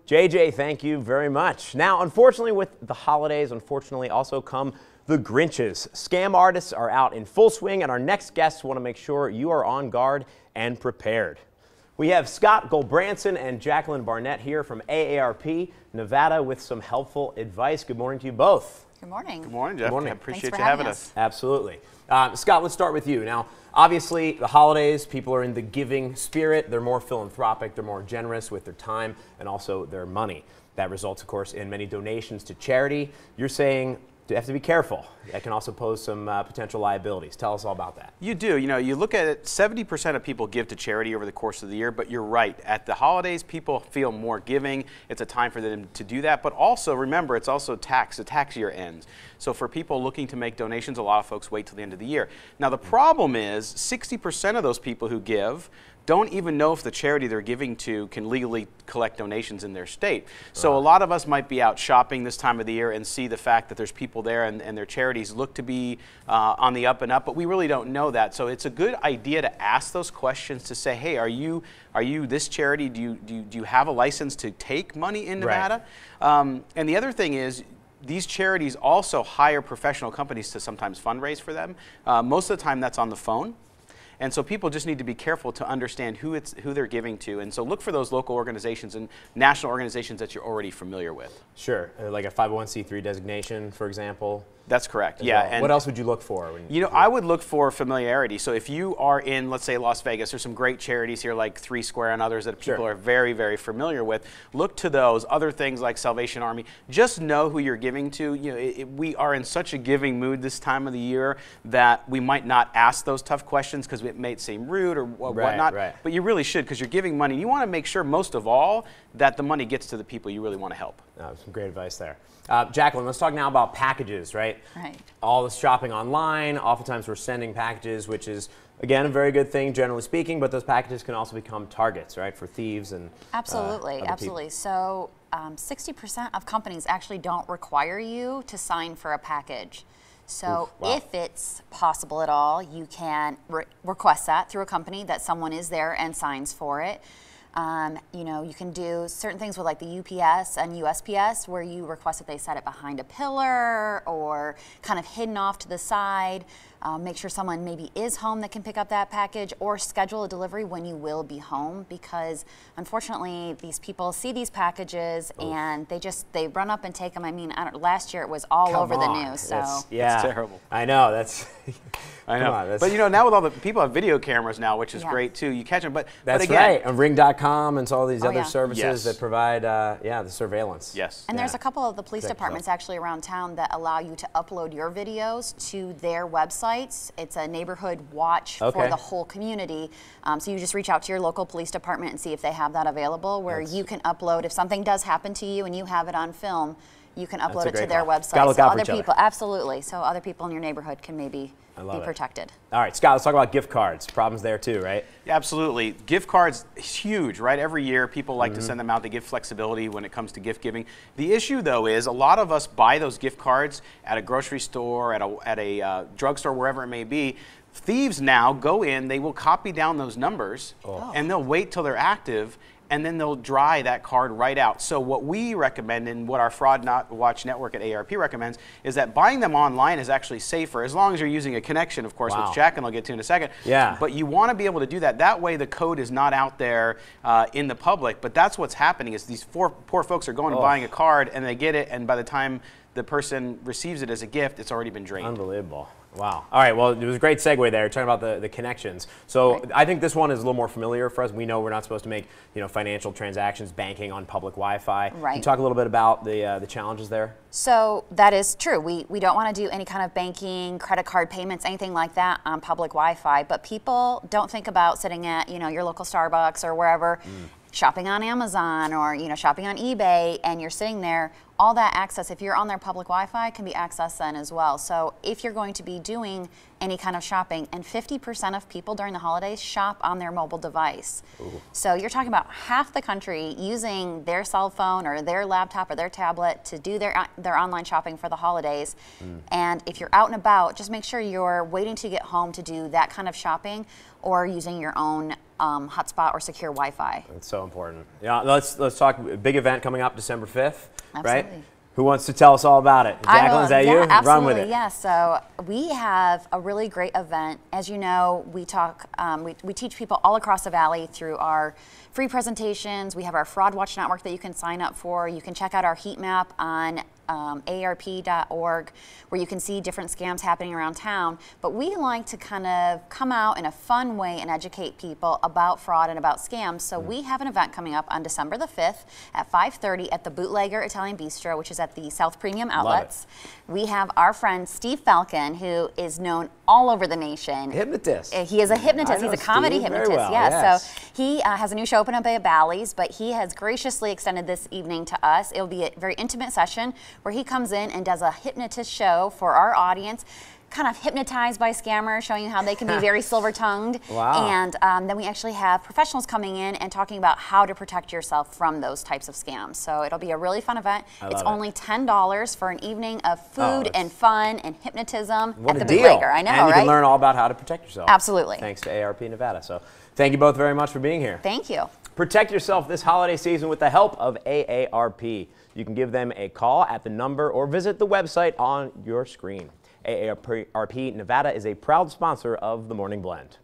JJ, thank you very much. Now, unfortunately, with the holidays, also come the Grinches. Scam artists are out in full swing, and our next guests want to make sure you are on guard and prepared. We have Scott Goldbranson and Jacqueline Barnett here from AARP, Nevada, with some helpful advice. Good morning to you both. Good morning. Good morning, Jeff. Good morning. I appreciate you having us. Absolutely. Scott, let's start with you. Now, obviously, the holidays, people are in the giving spirit. They're more philanthropic. They're more generous with their time and also their money. That results, of course, in many donations to charity. You're saying you have to be careful. That can also pose some potential liabilities. Tell us all about that. You do. You know, you look at it, 70% of people give to charity over the course of the year, but you're right. At the holidays, people feel more giving. It's a time for them to do that. But also, remember, it's also tax. The tax year ends. So for people looking to make donations, a lot of folks wait till the end of the year. Now, the problem is 60% of those people who give don't even know if the charity they're giving to can legally collect donations in their state. So a lot of us might be out shopping this time of the year and see the fact that there's people there and their charities look to be on the up and up, but we really don't know that. So it's a good idea to ask those questions to say, hey, are you this charity? Do you have a license to take money in Nevada? Right. And the other thing is, these charities also hire professional companies to sometimes fundraise for them. Most of the time that's on the phone. And so people just need to be careful to understand who they're giving to. And so look for those local organizations and national organizations that you're already familiar with. Sure, like a 501c3 designation, for example. That's correct, yeah. Well. And what else would you look for? I would look for familiarity. So if you are in, let's say, Las Vegas, there's some great charities here like Three Square and others that people are very, very familiar with. Look to those. Other things like Salvation Army. Just know who you're giving to. You know, we are in such a giving mood this time of the year that we might not ask those tough questions because it may seem rude or whatnot. Right. But you really should, because you're giving money. You want to make sure, most of all, that the money gets to the people you really want to help. Some great advice there. Jacqueline, let's talk now about packages, right? Right. All this shopping online, oftentimes we're sending packages, which is, again, a very good thing, generally speaking, but those packages can also become targets, right, for thieves and Absolutely. So 60% of companies actually don't require you to sign for a package. So if it's possible at all, you can request that through a company that someone is there and signs for it. You know, you can do certain things with like the UPS and USPS where you request that they set it behind a pillar or kind of hidden off to the side. Make sure someone maybe is home that can pick up that package, or schedule a delivery when you will be home, because unfortunately these people see these packages and they run up and take them. I mean, last year it was all over the news. So it's terrible. I know, that's I know. But you know, now with all the people have video cameras now, which is great too. You catch them, but that's again, right. And Ring.com and so all these other services that provide the surveillance. Yes. And there's a couple of the police departments actually around town that allow you to upload your videos to their websites. It's a neighborhood watch for the whole community. So you just reach out to your local police department and see if they have that available, where you can upload, if something does happen to you and you have it on film, you can upload it to their website. So other people, absolutely. So other people in your neighborhood can maybe be protected. All right, Scott, let's talk about gift cards. Problems there too, right? Yeah, absolutely. Gift cards, huge, right? Every year people like to send them out. They give flexibility when it comes to gift giving. The issue though is a lot of us buy those gift cards at a grocery store, at a drugstore, wherever it may be. Thieves now go in, they will copy down those numbers and they'll wait till they're active, and then they'll dry that card right out. So what we recommend, and what our Fraud Watch network at AARP recommends, is that buying them online is actually safer, as long as you're using a connection, of course, which Jack and I'll get to in a second. Yeah. But you want to be able to do that. That way the code is not out there in the public. But that's what's happening, is these poor folks are going and buying a card, and they get it, and by the time the person receives it as a gift, it's already been drained. Unbelievable. Wow. All right, well, it was a great segue there, talking about the connections. So I think this one is a little more familiar for us. We know we're not supposed to make financial transactions, banking on public Wi-Fi. Right. Can you talk a little bit about the challenges there? So that is true. We don't want to do any kind of banking, credit card payments, anything like that on public Wi-Fi. But people don't think about sitting at your local Starbucks or wherever, shopping on Amazon or shopping on eBay, and you're sitting there all that access, if you're on their public Wi-Fi, can be accessed then as well. So if you're going to be doing any kind of shopping, and 50% of people during the holidays shop on their mobile device. Ooh. So you're talking about half the country using their cell phone or their laptop or their tablet to do their online shopping for the holidays. And if you're out and about, just make sure you're waiting to get home to do that kind of shopping or using your own hotspot or secure Wi-Fi. That's so important. Yeah, let's talk big event coming up December 5th, Absolutely. right? Who wants to tell us all about it? Jacqueline, is that you? Absolutely, Run with it. Yeah, so we have a really great event. As you know, we teach people all across the valley through our free presentations. We have our Fraud Watch Network that you can sign up for. You can check out our heat map on AARP.org, where you can see different scams happening around town. But we like to kind of come out in a fun way and educate people about fraud and about scams. So we have an event coming up on December the 5th at 5:30 at the Bootlegger Italian Bistro, which is at the South Premium Outlets. We have our friend Steve Falcon, who is known all over the nation. Hypnotist. He is a hypnotist. He's a comedy hypnotist. Very well, yes. So he has a new show open up at Bally's, but he has graciously extended this evening to us. It'll be a very intimate session where he comes in and does a hypnotist show for our audience, kind of hypnotized by scammers, showing you how they can be very silver-tongued. Wow. And then we actually have professionals coming in and talking about how to protect yourself from those types of scams. So it'll be a really fun event. It's only $10 for an evening of food and fun and hypnotism at the Bootlegger. I know, and you right? can learn all about how to protect yourself. Absolutely. Thanks to ARP Nevada. So thank you both very much for being here. Thank you. Protect yourself this holiday season with the help of AARP. You can give them a call at the number or visit the website on your screen. AARP Nevada is a proud sponsor of The Morning Blend.